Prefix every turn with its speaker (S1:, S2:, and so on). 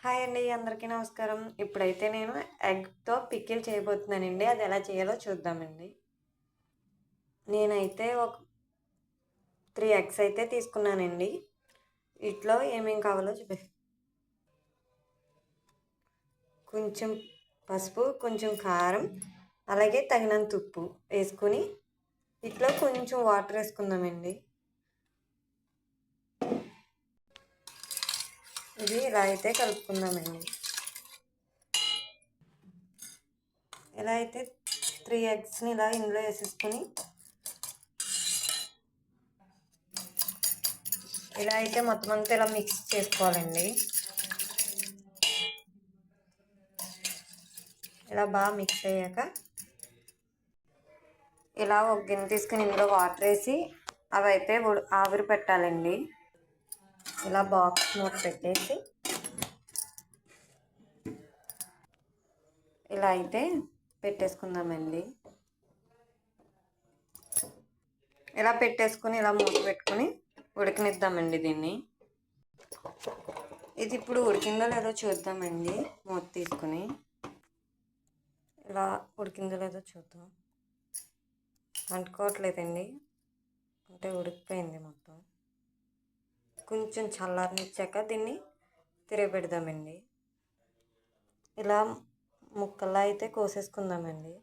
S1: Hi అండి, అందరికీ నమస్కారం. ఇప్పుడైతే నేను ఎగ్‌తో పికిల్ చేయబోతున్నానండి. అది ఎలా చేయాలో చూద్దామండి. నేనైతే ఒక 3 ఎగ్స్ అయితే తీసుకున్నానండి. వీటిలో ఏమేం కావాలో కొంచెం పసుపు, కొంచెం కారం, అలాగే తగినంత ఉప్పు వేసుకొని వీటిలో కొంచెం వాటర్ వేసుకుందామండి. ఇది ఇలా అయితే కలుపుకుందామండి. ఇలా అయితే 3 ఎగ్స్ని ఇలా ఇందులో వేసేసుకొని ఇలా అయితే మొత్తం అంతా ఇలా మిక్స్ చేసుకోవాలండి. ఇలా బాగా మిక్స్ అయ్యాక ఇలా ఒక గిన్నె తీసుకుని ఇందులో వాటర్ వేసి అవి అయితే ఆవిరి పెట్టాలండి. ఇలా బాక్స్ మూత పెట్టేసి ఇలా అయితే పెట్టేసుకుందామండి. ఇలా పెట్టేసుకుని ఇలా మూత పెట్టుకుని ఉడకనిద్దామండి దీన్ని. ఇది ఇప్పుడు ఉడికిందో లేదో చూద్దామండి. మూత తీసుకుని ఇలా ఉడికిందో లేదో చూద్దాం. అంటుకోవట్లేదండి, అంటే ఉడికిపోయింది మొత్తం. కొంచెం చల్లారనిచ్చాక దీన్ని తిరగబెడదామండి. ఇలా ముక్కల్లా అయితే కోసేసుకుందామండి.